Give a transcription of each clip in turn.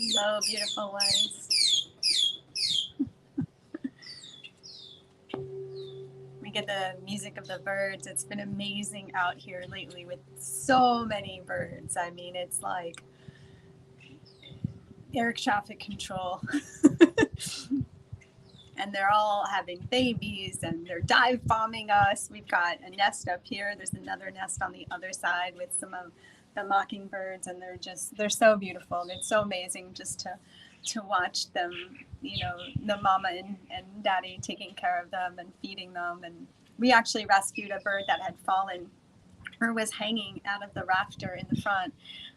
Hello, beautiful ones. We get the music of the birds. It's been amazing out here lately with so many birds. I mean, it's like air traffic control. And they're all having babies and they're dive bombing us. We've got a nest up here. There's another nest on the other side with some of the mockingbirds, and they're so beautiful. And it's so amazing just to watch them, you know, the mama and daddy taking care of them and feeding them. And we actually rescued a bird that had fallen or was hanging out of the rafter in the front.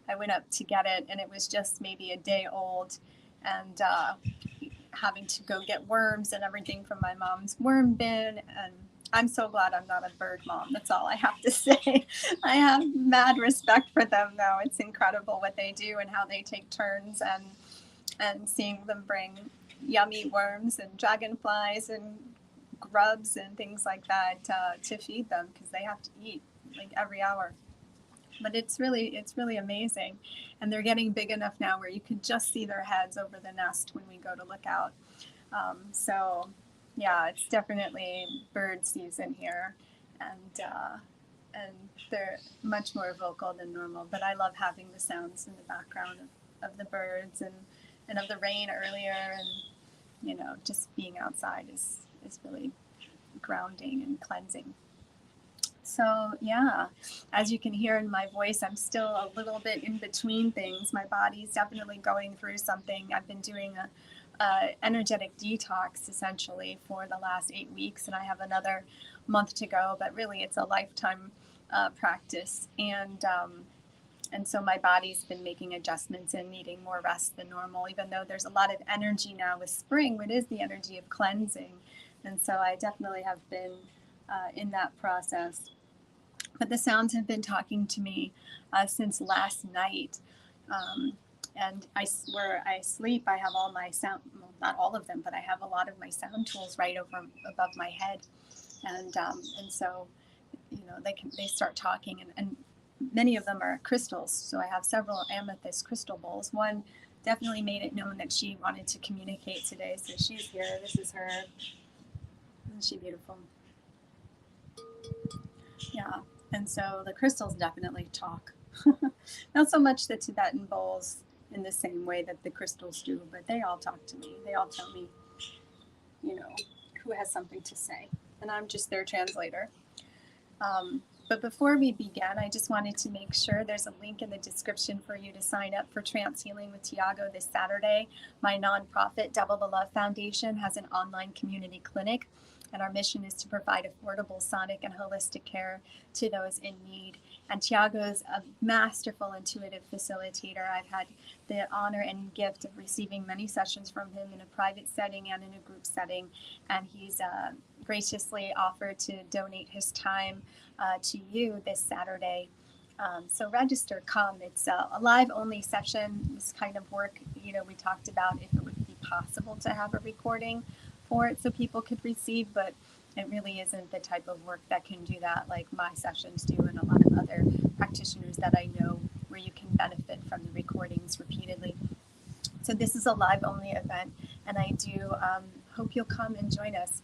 I went up to get it, and it was just maybe a day old, and having to go get worms and everything from my mom's worm bin. And I'm so glad I'm not a bird mom. That's all I have to say. I have mad respect for them, though. It's incredible what they do and how they take turns, and seeing them bring yummy worms and dragonflies and grubs and things like that to feed them, because they have to eat like every hour. But it's really amazing. And they're getting big enough now where you can just see their heads over the nest when we go to look out. So yeah, it's definitely bird season here, and they're much more vocal than normal. But I love having the sounds in the background of the birds and of the rain earlier, and you know, just being outside is really grounding and cleansing. So yeah, as you can hear in my voice, I'm still a little bit in between things. My body's definitely going through something. I've been doing a energetic detox essentially for the last 8 weeks, and I have another month to go. But really, it's a lifetime practice, and so my body's been making adjustments and needing more rest than normal. Even though there's a lot of energy now with spring, it is the energy of cleansing, and so I definitely have been in that process. But the sounds have been talking to me since last night. And where I sleep, I have all my sound, well, not all of them, but I have a lot of my sound tools right above my head. And so, you know, they start talking, and many of them are crystals. So I have several amethyst crystal bowls. One definitely made it known that she wanted to communicate today. So she's here. This is her. Isn't she beautiful? Yeah. And so the crystals definitely talk. Not so much the Tibetan bowls in the same way that the crystals do, but they all talk to me. They all tell me, you know, who has something to say. And I'm just their translator. But before we begin, I just wanted to make sure there's a link in the description for you to sign up for Trance Healing with Tiago this Saturday. My nonprofit, Double the Love Foundation, has an online community clinic, and our mission is to provide affordable sonic and holistic care to those in need. And Tiago is a masterful intuitive facilitator. I've had the honor and gift of receiving many sessions from him in a private setting and in a group setting, and he's graciously offered to donate his time to you this Saturday. So register, come. It's a live-only session. This kind of work, you know, we talked about if it would be possible to have a recording for it so people could receive, but it really isn't the type of work that can do that like my sessions do, and a lot of other practitioners that I know, where you can benefit from the recordings repeatedly. So this is a live-only event, and I do hope you'll come and join us.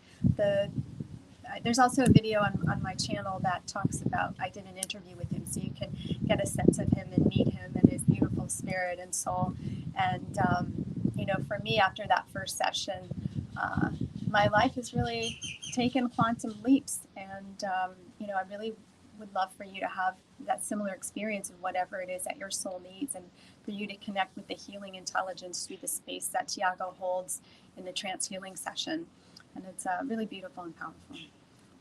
There's also a video on my channel that talks about, I did an interview with him, so you can get a sense of him and meet him and his beautiful spirit and soul. And, you know, for me, after that first session, my life has really taken quantum leaps. And, you know, I really would love for you to have that similar experience of whatever it is that your soul needs, and for you to connect with the healing intelligence through the space that Tiago holds in the trance healing session. And it's really beautiful and powerful.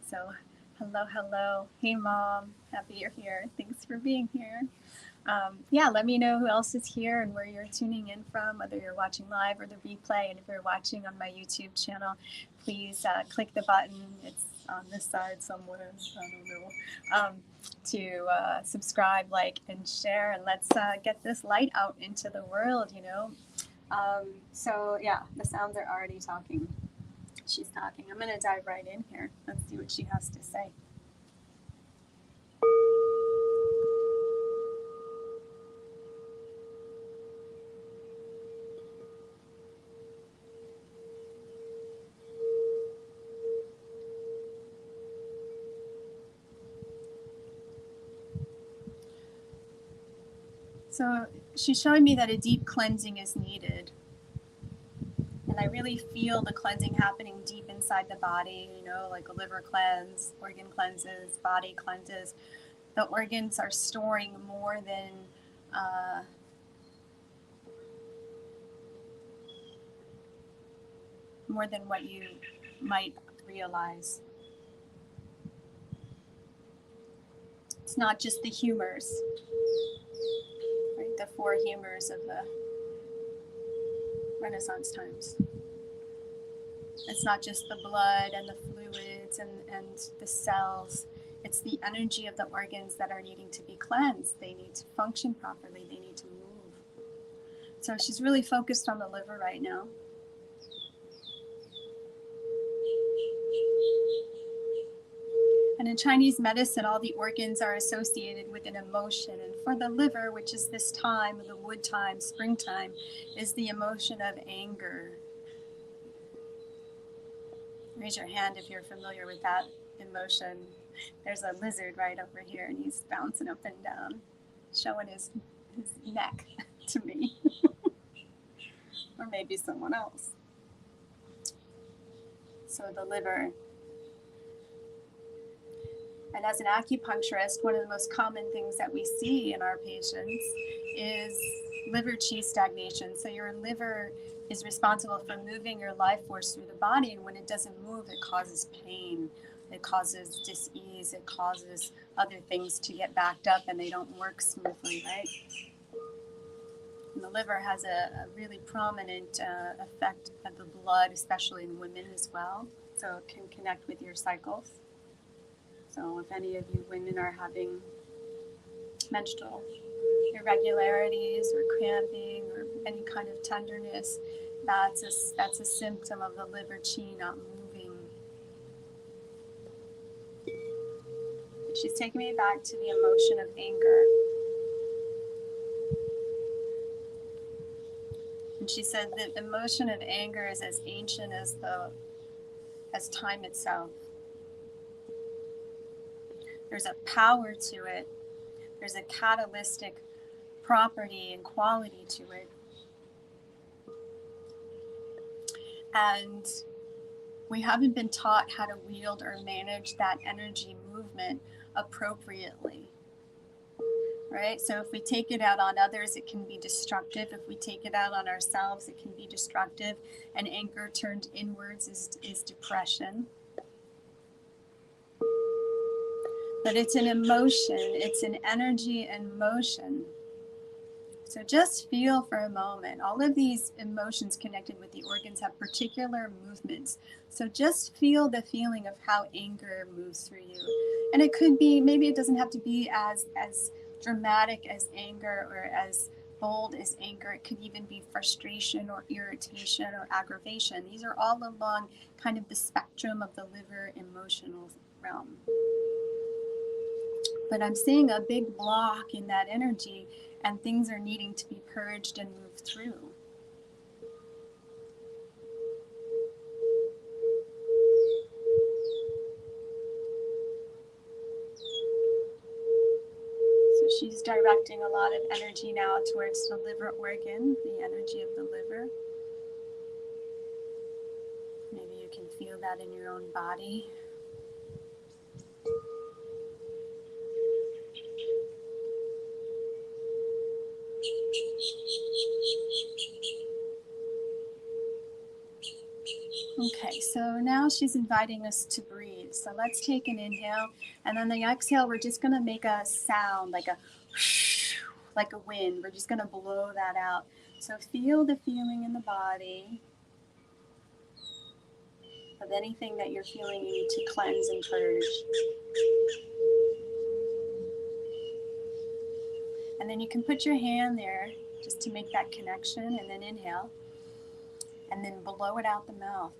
So hello. Hey, Mom. Happy you're here. Thanks for being here. Yeah, let me know who else is here and where you're tuning in from, whether you're watching live or the replay. And if you're watching on my YouTube channel, please click the button. It's on this side somewhere, I don't know, to subscribe, like, and share. And let's get this light out into the world, you know. So yeah, the sounds are already talking. She's talking. I'm going to dive right in here. Let's see what she has to say. So she's showing me that a deep cleansing is needed. And I really feel the cleansing happening deep inside the body, you know, like a liver cleanse, organ cleanses, body cleanses. The organs are storing more than what you might realize. It's not just the humors, right? The 4 humors of the Renaissance times. It's not just the blood and the fluids and the cells. It's the energy of the organs that are needing to be cleansed. They need to function properly. They need to move. So she's really focused on the liver right now. And in Chinese medicine, all the organs are associated with an emotion. And for the liver, which is this time, the wood time, springtime, is the emotion of anger. Raise your hand if you're familiar with that emotion. There's a lizard right over here, and he's bouncing up and down, showing his neck to me. Or maybe someone else. So the liver. And as an acupuncturist, one of the most common things that we see in our patients is liver qi stagnation. So your liver is responsible for moving your life force through the body, and when it doesn't move, it causes pain, it causes dis-ease, it causes other things to get backed up and they don't work smoothly, right? And the liver has a really prominent effect of the blood, especially in women as well, so it can connect with your cycles. So if any of you women are having menstrual irregularities or cramping or any kind of tenderness, that's a symptom of the liver qi not moving. She's taking me back to the emotion of anger. And she said that the emotion of anger is as ancient as time itself. There's a power to it. There's a catalytic property and quality to it. And we haven't been taught how to wield or manage that energy movement appropriately, right? So if we take it out on others, it can be destructive. If we take it out on ourselves, it can be destructive. And anger turned inwards is depression. But it's an emotion, it's an energy and motion. So just feel for a moment. All of these emotions connected with the organs have particular movements. So just feel the feeling of how anger moves through you. And it could be, maybe it doesn't have to be as dramatic as anger or as bold as anger. It could even be frustration or irritation or aggravation. These are all along kind of the spectrum of the liver emotional realm. But I'm seeing a big block in that energy, and things are needing to be purged and moved through. So she's directing a lot of energy now towards the liver organ, the energy of the liver. Maybe you can feel that in your own body. Okay, so now she's inviting us to breathe. So let's take an inhale, and then the exhale, we're just going to make a sound like a like a wind. We're just going to blow that out. So feel the feeling in the body of anything that you're feeling you need to cleanse and purge. And then you can put your hand there just to make that connection, and then inhale, and then blow it out the mouth.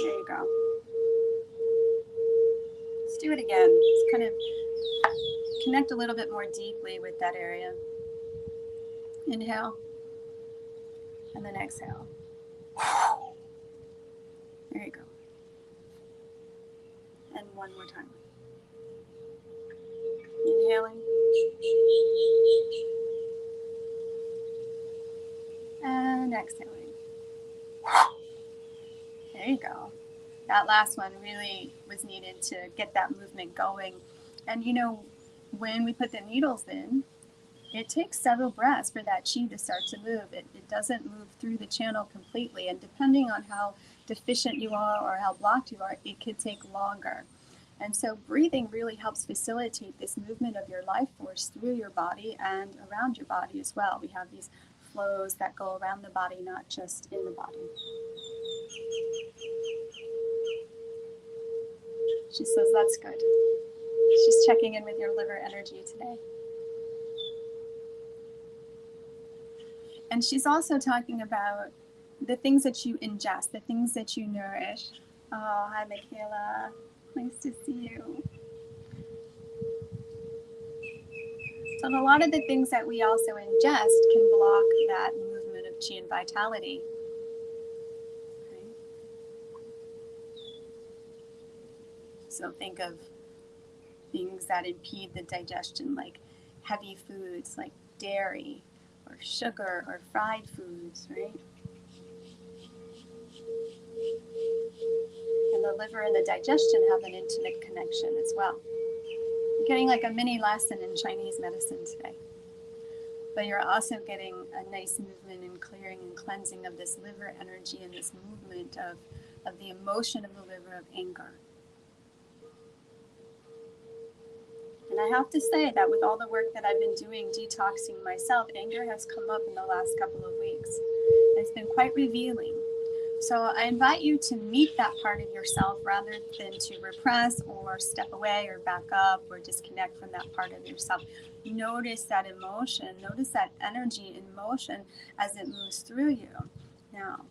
There you go. Let's do it again. Just kind of connect a little bit more deeply with that area. Inhale, and then exhale. There you go. And one more time. Inhaling. And exhaling. There you go. That last one really was needed to get that movement going. And you know, when we put the needles in, it takes several breaths for that chi to start to move. It doesn't move through the channel completely. And depending on how deficient you are or how blocked you are, it could take longer. And so breathing really helps facilitate this movement of your life force through your body and around your body as well. We have these flows that go around the body, not just in the body. She says that's good. She's checking in with your liver energy today. And she's also talking about the things that you ingest, the things that you nourish. Oh, hi, Michaela. Nice to see you. So a lot of the things that we also ingest can block that movement of chi and vitality. Okay. So think of things that impede the digestion, like heavy foods, like dairy, or sugar, or fried foods, right? And the liver and the digestion have an intimate connection as well. You're getting like a mini lesson in Chinese medicine today. But you're also getting a nice movement and clearing and cleansing of this liver energy and this movement of the emotion of the liver of anger. And I have to say that with all the work that I've been doing detoxing myself, anger has come up in the last couple of weeks. It's been quite revealing. So I invite you to meet that part of yourself rather than to repress or step away or back up or disconnect from that part of yourself. Notice that emotion, notice that energy in motion as it moves through you. Now,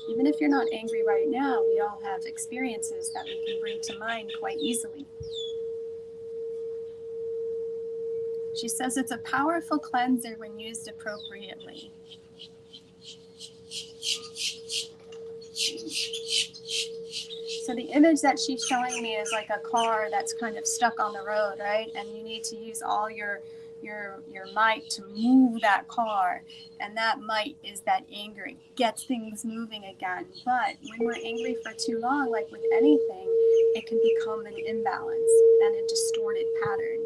even if you're not angry right now, we all have experiences that we can bring to mind quite easily. She says it's a powerful cleanser when used appropriately. So the image that she's showing me is like a car that's kind of stuck on the road, right? And you need to use all your might to move that car. And that might is that anger. It gets things moving again. But when we're angry for too long, like with anything, it can become an imbalance and a distorted pattern.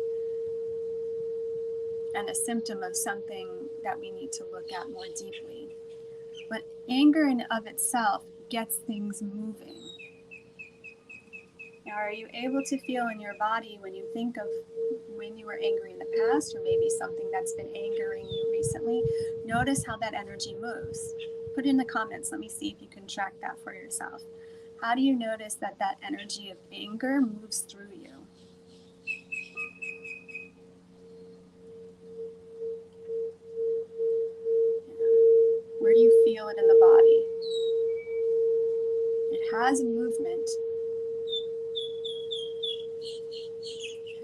And a symptom of something that we need to look at more deeply. But anger in of itself gets things moving. Now, are you able to feel in your body when you think of when you were angry in the past, or maybe something that's been angering you recently? Notice how that energy moves. Put it in the comments. Let me see if you can track that for yourself. How do you notice that that energy of anger moves through you? Where do you feel it in the body? It has movement.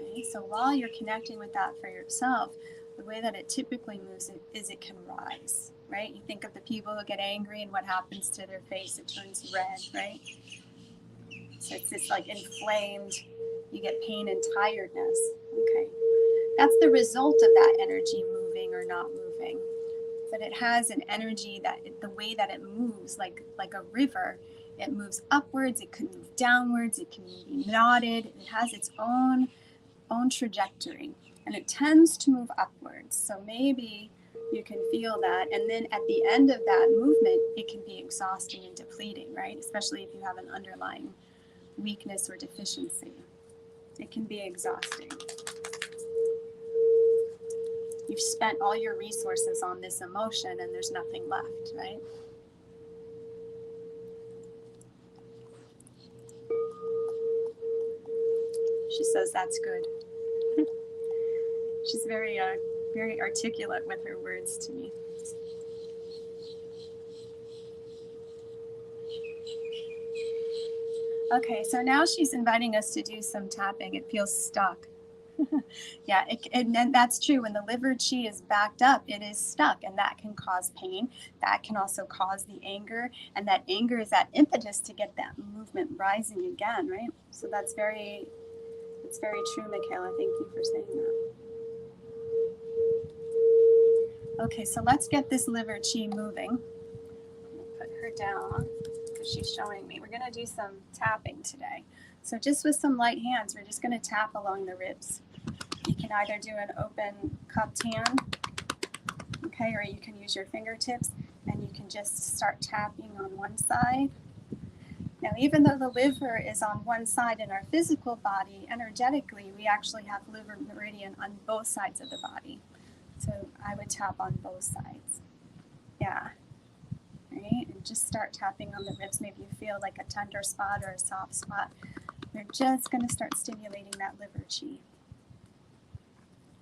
Okay, so while you're connecting with that for yourself, the way that it typically moves is it can rise, right? You think of the people who get angry and what happens to their face, it turns red, right? So it's this like inflamed, you get pain and tiredness, okay? That's the result of that energy moving or not moving. But it has an energy that the way that it moves, like a river, it moves upwards, it can move downwards, it can be knotted. It has its own trajectory, and it tends to move upwards. So maybe you can feel that, and then at the end of that movement, it can be exhausting and depleting, right? Especially if you have an underlying weakness or deficiency. It can be exhausting. You've spent all your resources on this emotion and there's nothing left, right? She says that's good. She's very articulate with her words to me. Okay, so now she's inviting us to do some tapping. It feels stuck. Yeah, and that's true. When the liver chi is backed up, it is stuck, and that can cause pain. That can also cause the anger, and that anger is that impetus to get that movement rising again, right? So it's very true, Michaela. Thank you for saying that. Okay, so let's get this liver chi moving. Put her down because she's showing me. We're going to do some tapping today. So just with some light hands, we're just going to tap along the ribs. You can either do an open cupped hand, okay, or you can use your fingertips, and you can just start tapping on one side. Now, even though the liver is on one side in our physical body, energetically, we actually have liver meridian on both sides of the body. So I would tap on both sides. Yeah. Right? And just start tapping on the ribs. Maybe you feel like a tender spot or a soft spot. We're just going to start stimulating that liver chi.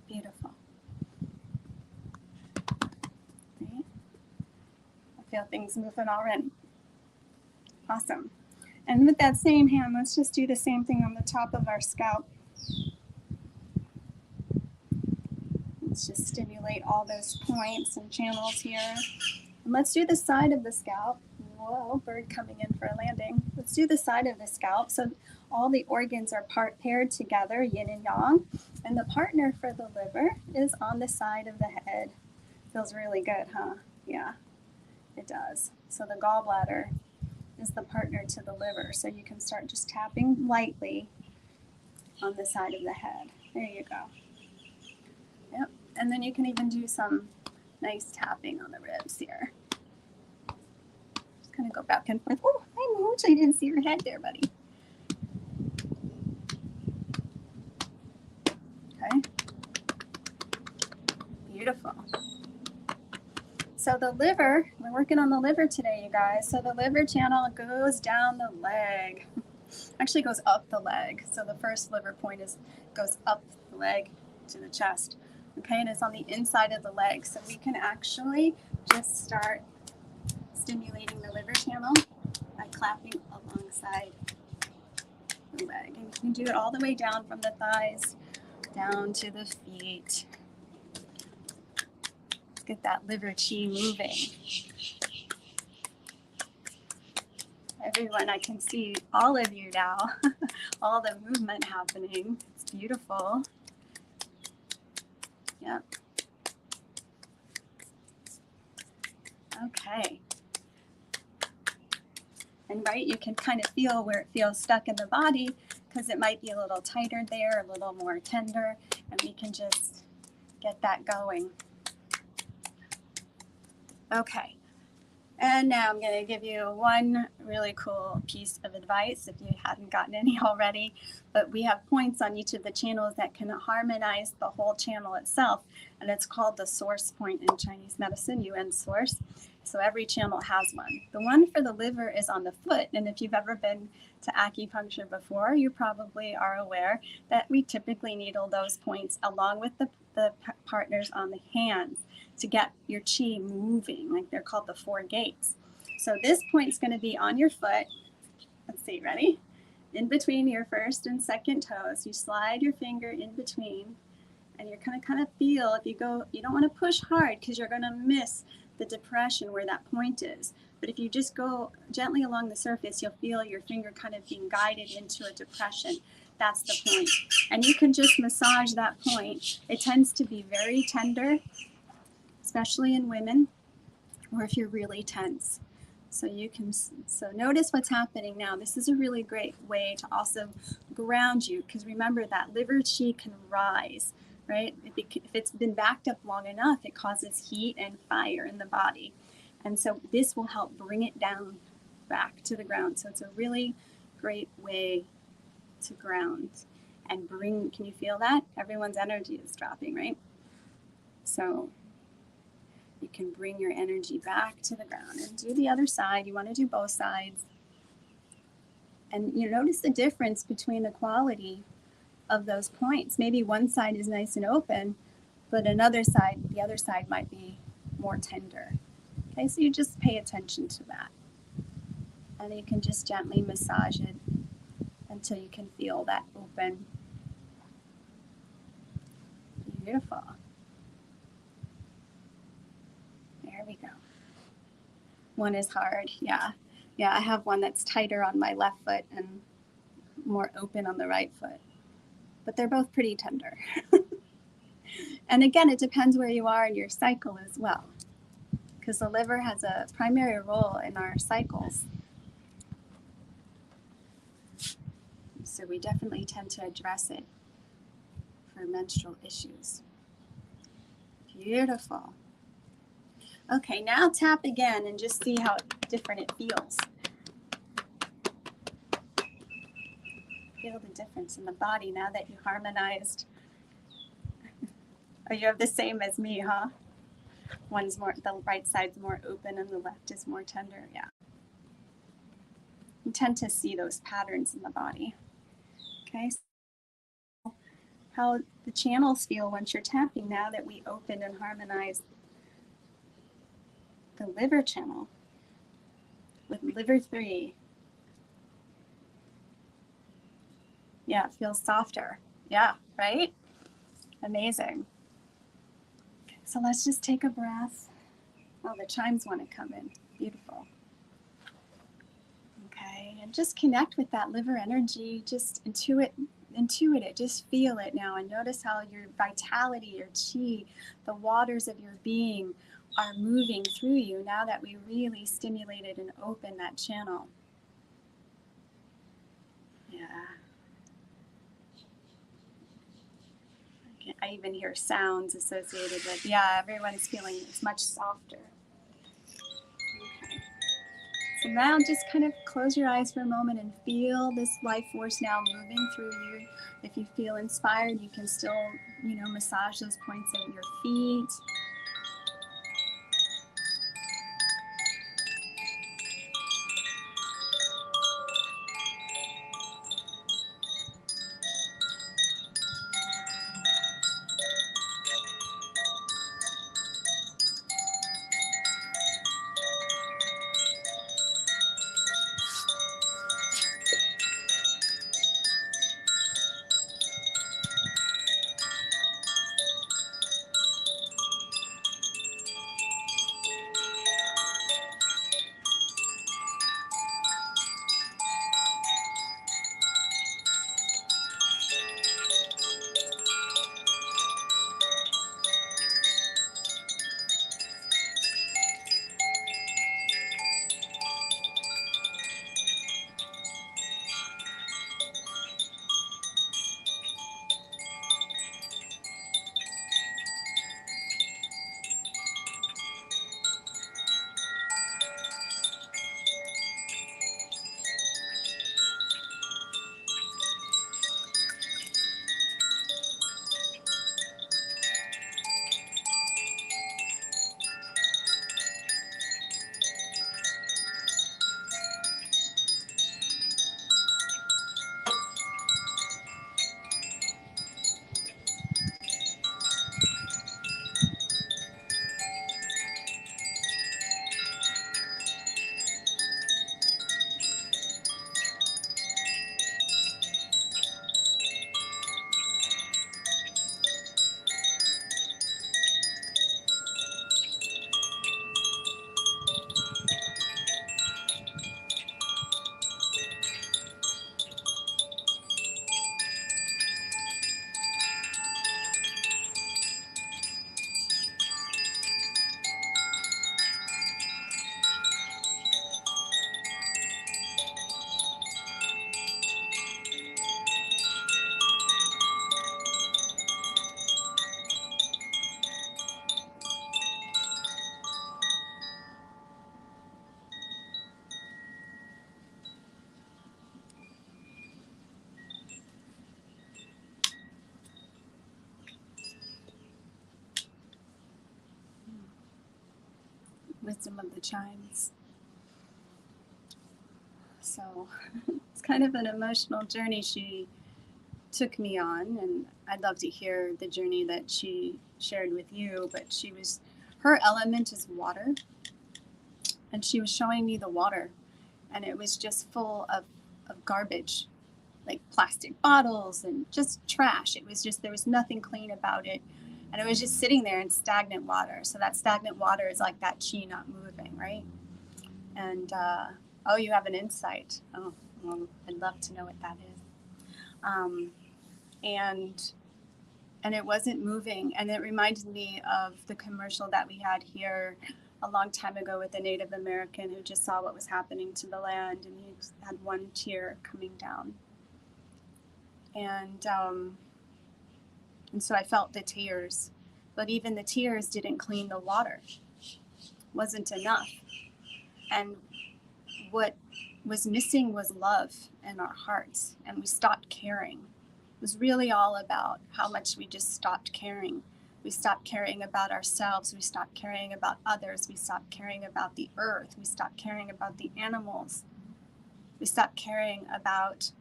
Beautiful. Right? I feel things moving already. Awesome. And with that same hand, let's just do the same thing on the top of our scalp. Let's just stimulate all those points and channels here. And let's do the side of the scalp. Whoa, bird coming in for a landing. Let's do the side of the scalp. So all the organs are paired together, yin and yang. And the partner for the liver is on the side of the head. Feels really good, huh? Yeah, it does. So the gallbladder is the partner to the liver. So you can start just tapping lightly on the side of the head. There you go. Yep. And then you can even do some nice tapping on the ribs here. Just kind of go back and forth. Oh, hi, Mooch. I didn't see your head there, buddy. Okay. Beautiful. So the liver, we're working on the liver today, you guys. So the liver channel goes down the leg. Actually goes up the leg. So the first liver point goes up the leg to the chest. Okay, and it's on the inside of the leg. So we can actually just start stimulating the liver channel by clapping alongside the leg. And you can do it all the way down from the thighs down to the feet. Get that liver chi moving. Everyone, I can see all of you now. All the movement happening. It's beautiful. Yep. Okay. And right, you can kind of feel where it feels stuck in the body because it might be a little tighter there, a little more tender, and we can just get that going. Okay. And now I'm going to give you one really cool piece of advice if you hadn't gotten any already. But we have points on each of the channels that can harmonize the whole channel itself. And it's called the source point in Chinese medicine, Yuan source. So every channel has one. The one for the liver is on the foot. And if you've ever been to acupuncture before, you probably are aware that we typically needle those points along with the partners on the hands to get your chi moving, like they're called the 4 gates. So this point's going to be on your foot. Let's see, ready? In between your first and second toes, you slide your finger in between, and you're going to kind of feel, if you go, you don't want to push hard because you're going to miss the depression where that point is. But if you just go gently along the surface, you'll feel your finger kind of being guided into a depression. That's the point. And you can just massage that point. It tends to be very tender, especially in women, or if you're really tense. So notice what's happening now. This is a really great way to also ground you, because remember that liver chi can rise, right? If it's been backed up long enough, it causes heat and fire in the body. And so this will help bring it down back to the ground. So it's a really great way to ground and bring, can you feel that? Everyone's energy is dropping, right? So you can bring your energy back to the ground and do the other side. You want to do both sides. And you notice the difference between the quality of those points. Maybe one side is nice and open, but another side, the other side might be more tender. Okay, so you just pay attention to that. And you can just gently massage it until you can feel that open. Beautiful. There we go. One is hard, yeah. Yeah, I have one that's tighter on my left foot and more open on the right foot. But they're both pretty tender. And again, it depends where you are in your cycle as well, because the liver has a primary role in our cycles. So we definitely tend to address it for menstrual issues. Beautiful. Okay, now tap again and just see how different it feels. Feel the difference in the body now that you harmonized. Oh, you have the same as me, huh? One's more, the right side's more open and the left is more tender, yeah. You tend to see those patterns in the body. Okay, so how the channels feel once you're tapping now that we opened and harmonized the liver channel with liver 3. Yeah, it feels softer. Yeah, right? Amazing. So let's just take a breath. Oh, the chimes want to come in. Beautiful. Okay, and just connect with that liver energy. Just intuit it. Just feel it now, and notice how your vitality, your chi, the waters of your being are moving through you now that we really stimulated and opened that channel. Yeah. I even hear sounds associated with, yeah, everyone's feeling it's much softer. Okay. So now just kind of close your eyes for a moment and feel this life force now moving through you. If you feel inspired, you can still, massage those points of your feet. some of the chimes. So it's kind of an emotional journey she took me on, and I'd love to hear the journey that she shared with you, but her element is water, and she was showing me the water, and it was just full of garbage, like plastic bottles and just trash. It was just, there was nothing clean about it, and it was just sitting there in stagnant water. So that stagnant water is like that chi not moving, right? And oh, you have an insight. Oh, well, I'd love to know what that is. And it wasn't moving. And it reminded me of the commercial that we had here a long time ago with a Native American who just saw what was happening to the land, and he had one tear coming down. And so I felt the tears, but even the tears didn't clean the water. Wasn't enough. And what was missing was love in our hearts, and we stopped caring. It was really all about how much we just stopped caring. We stopped caring about ourselves. We stopped caring about others. We stopped caring about the earth. We stopped caring about the animals. We stopped caring about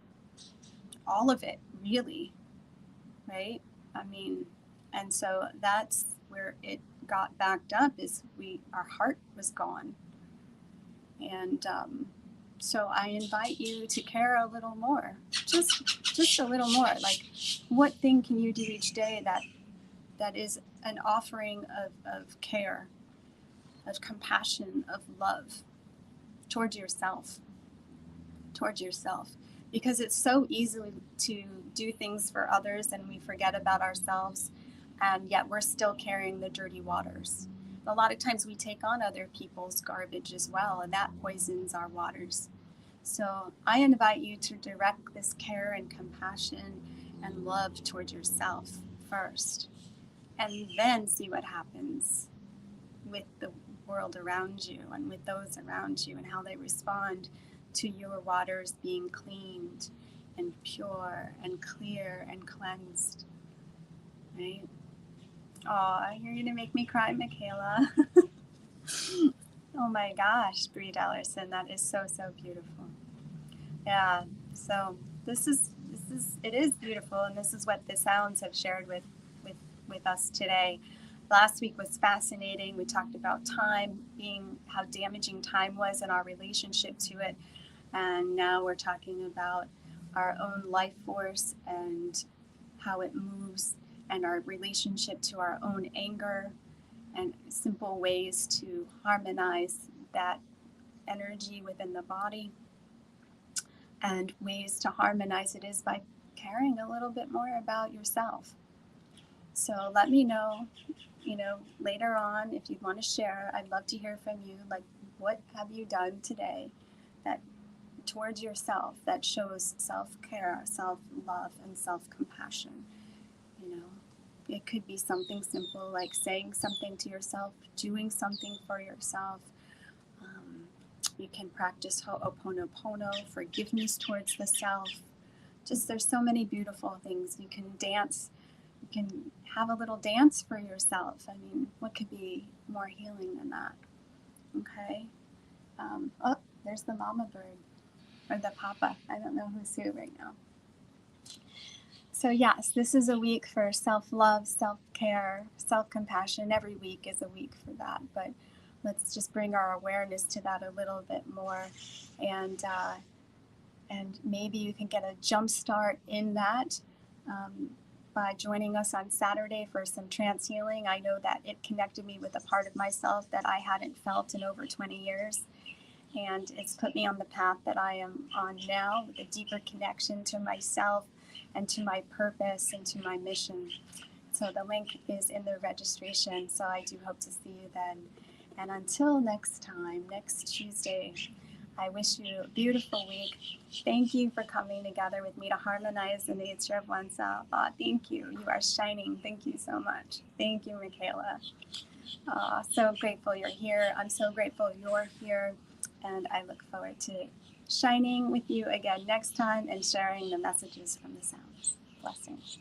all of it, really, right? I mean, and so that's where it got backed up, is our heart was gone. And so I invite you to care a little more, just a little more. Like, what thing can you do each day that is an offering of care, of compassion, of love towards yourself? Because it's so easy to do things for others and we forget about ourselves, and yet we're still carrying the dirty waters. A lot of times we take on other people's garbage as well, and that poisons our waters. So I invite you to direct this care and compassion and love towards yourself first, and then see what happens with the world around you and with those around you, and how they respond to your waters being cleaned and pure and clear and cleansed, right? Oh, you're gonna make me cry, Michaela. Oh my gosh, 𝙩𝙤𝙙𝙖𝙮, that is so beautiful. Yeah, so it is beautiful, and this is what the sounds have shared with us today. Last week was fascinating. We talked about time, how damaging time was in our relationship to it. And now we're talking about our own life force and how it moves, and our relationship to our own anger, and simple ways to harmonize that energy within the body. And ways to harmonize it is by caring a little bit more about yourself. So let me know, later on, if you want to share. I'd love to hear from you. Like, what have you done today that towards yourself that shows self-care, self-love, and self-compassion? It could be something simple like saying something to yourself, doing something for yourself. You can practice ho'oponopono, forgiveness towards the self. Just, there's so many beautiful things. You can dance. You can have a little dance for yourself. I mean, what could be more healing than that? Okay. Oh, there's the mama bird, or the papa. I don't know who's who right now. So yes, this is a week for self-love, self-care, self-compassion. Every week is a week for that, but let's just bring our awareness to that a little bit more, and maybe you can get a jump start in that by joining us on Saturday for some trance healing. I know that it connected me with a part of myself that I hadn't felt in over 20 years. And it's put me on the path that I am on now, with a deeper connection to myself and to my purpose and to my mission. So the link is in the registration. So I do hope to see you then. And until next time, next Tuesday, I wish you a beautiful week. Thank you for coming together with me to harmonize the nature of oneself. Thank you. You are shining. Thank you so much. Thank you, Michaela. So grateful you're here. I'm so grateful you're here. And I look forward to shining with you again next time and sharing the messages from the sounds. Blessings.